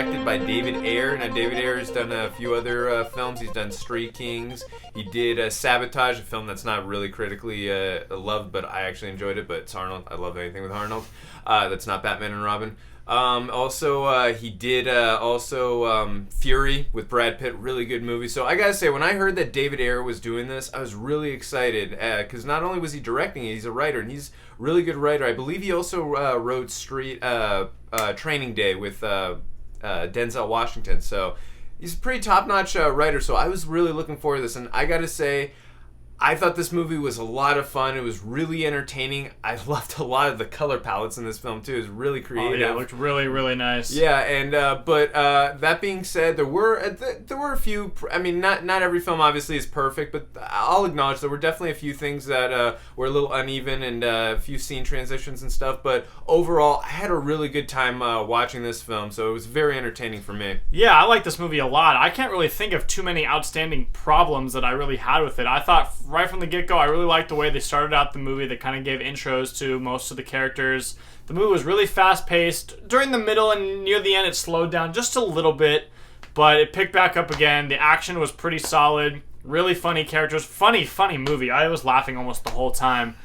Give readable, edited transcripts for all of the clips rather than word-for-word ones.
directed by David Ayer. Now, David Ayer has done a few other films. He's done Street Kings. He did Sabotage, a film that's not really critically loved, but I actually enjoyed it. But it's Arnold. I love anything with Arnold. That's not Batman and Robin. He did Fury with Brad Pitt, really good movie. So I gotta say, when I heard that David Ayer was doing this, I was really excited because not only was he directing it, he's a writer, and he's a really good writer. I believe he also wrote Training Day with Denzel Washington. So he's a pretty top-notch writer. So I was really looking forward to this, and I gotta say, I thought this movie was a lot of fun. It was really entertaining. I loved a lot of the color palettes in this film too. It was really creative. Oh yeah, it looked really, really nice. Yeah, and but that being said, there were a few. I mean, not every film obviously is perfect, but I'll acknowledge there were definitely a few things that were a little uneven and a few scene transitions and stuff. But overall, I had a really good time watching this film, so it was very entertaining for me. Yeah, I like this movie a lot. I can't really think of too many outstanding problems that I really had with it. I thought right from the get-go, I really liked the way they started out the movie. They kind of gave intros to most of the characters. The movie was really fast-paced. During the middle and near the end, it slowed down just a little bit, but it picked back up again. The action was pretty solid. Really funny characters. Funny movie. I was laughing almost the whole time.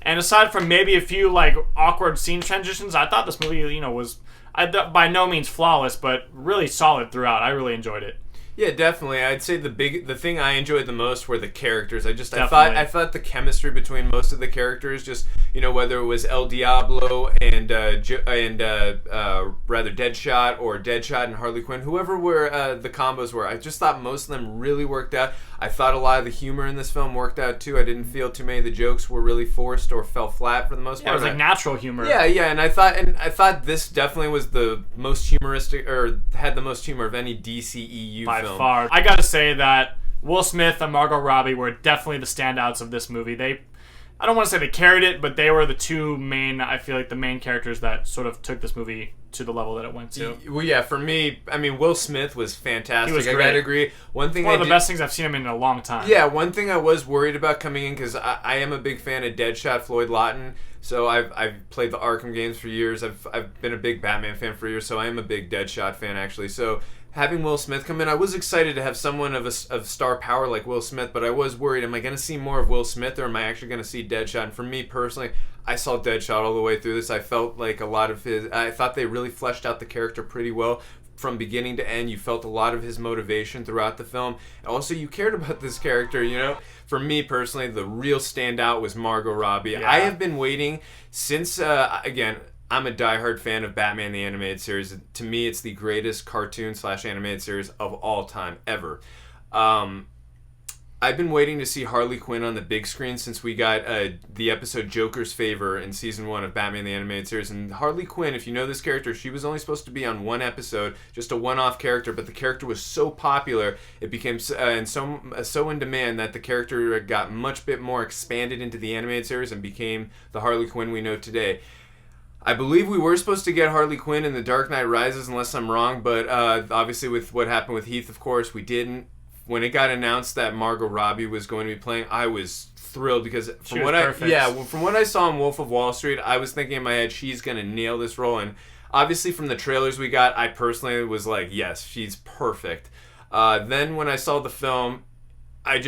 And aside from maybe a few awkward scene transitions, I thought this movie, was by no means flawless, but really solid throughout. I really enjoyed it. Yeah, definitely. I'd say the thing I enjoyed the most were the characters. I thought the chemistry between most of the characters, just whether it was El Diablo and rather Deadshot or Deadshot and Harley Quinn, whoever the combos were, I just thought most of them really worked out. I thought a lot of the humor in this film worked out too. I didn't feel too many of the jokes were really forced or fell flat for the most part. It was natural humor. Yeah, and I thought this definitely was the most humoristic, or had the most humor of any DCEU by film. Far. I gotta say that Will Smith and Margot Robbie were definitely the standouts of this movie. I don't want to say they carried it, but they were the two main, I feel like, the main characters that sort of took this movie to the level that it went to. Well, yeah, for me, I mean, Will Smith was fantastic. He was great. I gotta agree. One of the best things I've seen him in a long time. Yeah, one thing I was worried about coming in, because I am a big fan of Deadshot, Floyd Lawton. So I've played the Arkham games for years. I've been a big Batman fan for years, so I am a big Deadshot fan, actually. So having Will Smith come in, I was excited to have someone of star power like Will Smith, but I was worried, am I going to see more of Will Smith, or am I actually going to see Deadshot? And for me personally, I saw Deadshot all the way through this. I felt like I thought they really fleshed out the character pretty well. From beginning to end, you felt a lot of his motivation throughout the film. Also, you cared about this character, For me personally, the real standout was Margot Robbie. Yeah. I have been waiting since, again, I'm a diehard fan of Batman the Animated Series. To me, it's the greatest cartoon/animated series of all time, ever. I've been waiting to see Harley Quinn on the big screen since we got the episode Joker's Favor in Season 1 of Batman the Animated Series. And Harley Quinn, if you know this character, she was only supposed to be on one episode, just a one-off character, but the character was so popular, it became so in demand that the character got much bit more expanded into the animated series and became the Harley Quinn we know today. I believe we were supposed to get Harley Quinn in The Dark Knight Rises, unless I'm wrong, but obviously with what happened with Heath, of course, we didn't. When it got announced that Margot Robbie was going to be playing, I was thrilled because from what I saw in Wolf of Wall Street, I was thinking in my head, she's going to nail this role. And obviously from the trailers we got, I personally was like, yes, she's perfect. Then when I saw the film, I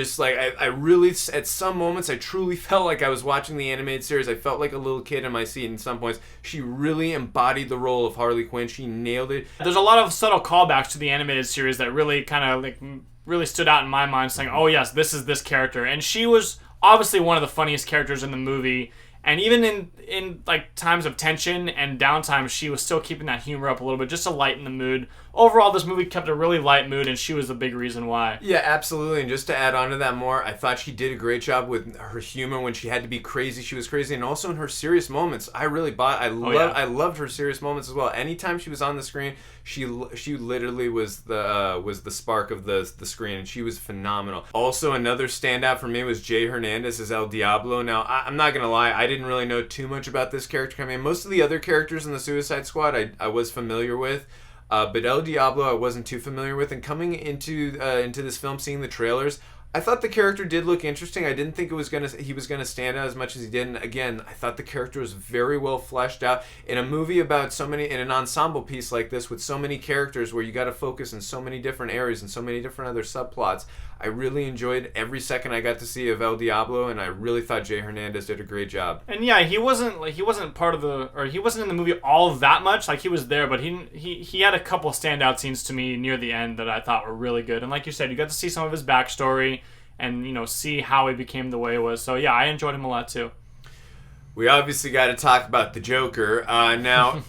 really, at some moments, I truly felt like I was watching the animated series. I felt like a little kid in my seat in some points. She really embodied the role of Harley Quinn. She nailed it. There's a lot of subtle callbacks to the animated series that really kind of really stood out in my mind, saying, oh yes, this is this character. And she was obviously one of the funniest characters in the movie. And even in times of tension and downtime, she was still keeping that humor up a little bit, just to lighten the mood. Overall, this movie kept a really light mood, and she was the big reason why. Yeah, absolutely. And just to add on to that more, I thought she did a great job with her humor. When she had to be crazy, she was crazy. And also in her serious moments, I loved her serious moments as well. Anytime she was on the screen, she literally was the spark of the screen, and she was phenomenal. Also, another standout for me was Jay Hernandez as El Diablo. Now, I'm not going to lie, I didn't really know too much about this character coming in. Most of the other characters in the Suicide Squad I was familiar with. But El Diablo I wasn't too familiar with, and coming into this film, seeing the trailers, I thought the character did look interesting. I didn't think he was gonna stand out as much as he did. And again, I thought the character was very well fleshed out in a movie about in an ensemble piece like this with so many characters where you got to focus in so many different areas and so many different other subplots. I really enjoyed every second I got to see of El Diablo, and I really thought Jay Hernandez did a great job. And yeah, he wasn't part of he wasn't in the movie all that much. Like, he was there, but he had a couple standout scenes to me near the end that I thought were really good. And like you said, you got to see some of his backstory and, you know, see how he became the way he was. So yeah, I enjoyed him a lot too. We obviously got to talk about the Joker. Now,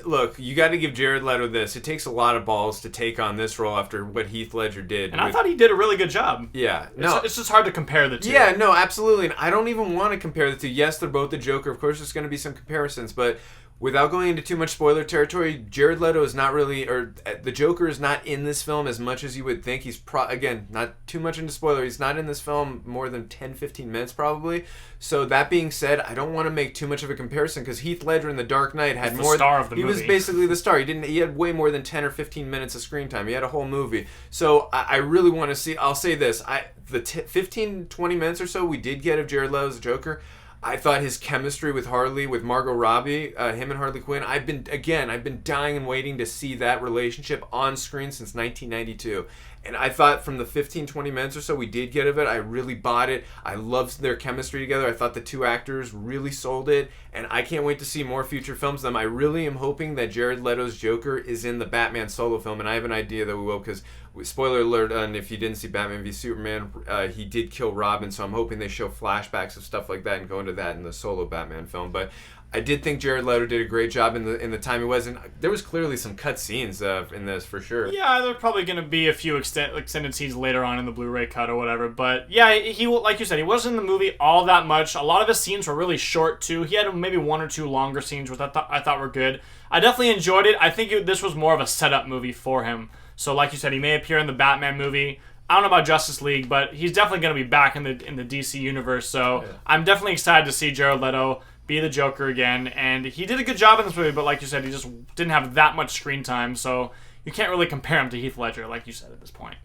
look, you got to give Jared Leto this. It takes a lot of balls to take on this role after what Heath Ledger did. And I thought he did a really good job. Yeah. It's just hard to compare the two. Yeah, no, absolutely. And I don't even want to compare the two. Yes, they're both the Joker. Of course, there's going to be some comparisons. But without going into too much spoiler territory, Jared Leto is not really, or the Joker is not in this film as much as you would think. He's, again, not too much into spoiler. He's not in this film more than 10, 15 minutes probably. So that being said, I don't want to make too much of a comparison because Heath Ledger in The Dark Knight had more. The star of the movie. He was basically the star. He had way more than 10 or 15 minutes of screen time. He had a whole movie. So I really want to see. I'll say this: the 15, 20 minutes or so we did get of Jared Leto's Joker, I thought his chemistry with Margot Robbie, him and Harley Quinn, I've been dying and waiting to see that relationship on screen since 1992. And I thought from the 15, 20 minutes or so we did get of it, I really bought it. I loved their chemistry together. I thought the two actors really sold it. And I can't wait to see more future films of them. I really am hoping that Jared Leto's Joker is in the Batman solo film. And I have an idea that we will, because, spoiler alert, and if you didn't see Batman v Superman, he did kill Robin. So I'm hoping they show flashbacks of stuff like that and go into that in the solo Batman film. But I did think Jared Leto did a great job in the time he was, and there was clearly some cut scenes in this for sure. Yeah, there's probably going to be a few extended scenes later on in the Blu-ray cut or whatever. But yeah, he, like you said, he wasn't in the movie all that much. A lot of his scenes were really short too. He had maybe one or two longer scenes, which I thought were good. I definitely enjoyed it. I think this was more of a setup movie for him. So like you said, he may appear in the Batman movie. I don't know about Justice League, but he's definitely going to be back in the DC universe. So yeah. I'm definitely excited to see Jared Leto be the Joker again, and he did a good job in this movie, but like you said, he just didn't have that much screen time, so you can't really compare him to Heath Ledger, like you said at this point.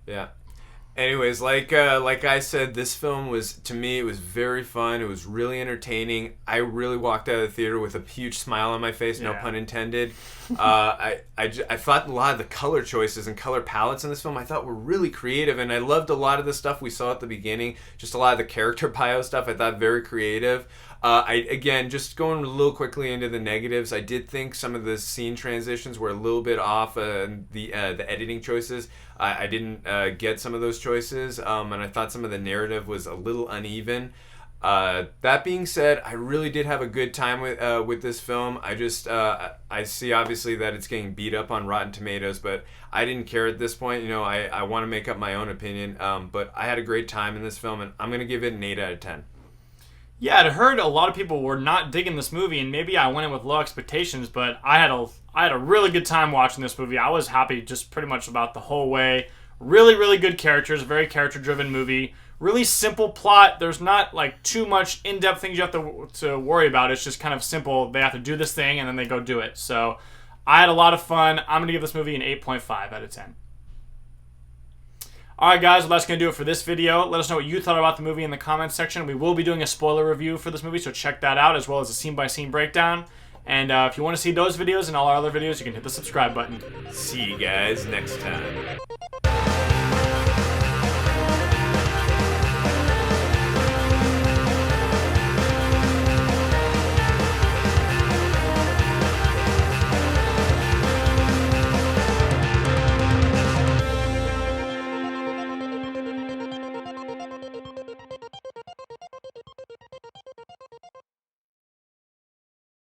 Yeah. Anyways, like I said, this film was, to me, it was very fun. It was really entertaining. I really walked out of the theater with a huge smile on my face, no pun intended. I thought a lot of the color choices and color palettes in this film I thought were really creative, and I loved a lot of the stuff we saw at the beginning. Just a lot of the character bio stuff I thought very creative. Just going a little quickly into the negatives, I did think some of the scene transitions were a little bit off, the editing choices. I didn't get some of those choices, and I thought some of the narrative was a little uneven. That being said, I really did have a good time with this film. I see obviously that it's getting beat up on Rotten Tomatoes, but I didn't care at this point. You know, I want to make up my own opinion, but I had a great time in this film, and I'm going to give it an 8 out of 10. Yeah, I'd heard a lot of people were not digging this movie, and maybe I went in with low expectations, but I had a really good time watching this movie. I was happy just pretty much about the whole way. Really, really good characters, very character-driven movie. Really simple plot. There's not like too much in-depth things you have to worry about. It's just kind of simple. They have to do this thing, and then they go do it. So I had a lot of fun. I'm going to give this movie an 8.5 out of 10. Alright guys, well, that's going to do it for this video. Let us know what you thought about the movie in the comments section. We will be doing a spoiler review for this movie, so check that out, as well as a scene-by-scene breakdown. And if you want to see those videos and all our other videos, you can hit the subscribe button. See you guys next time.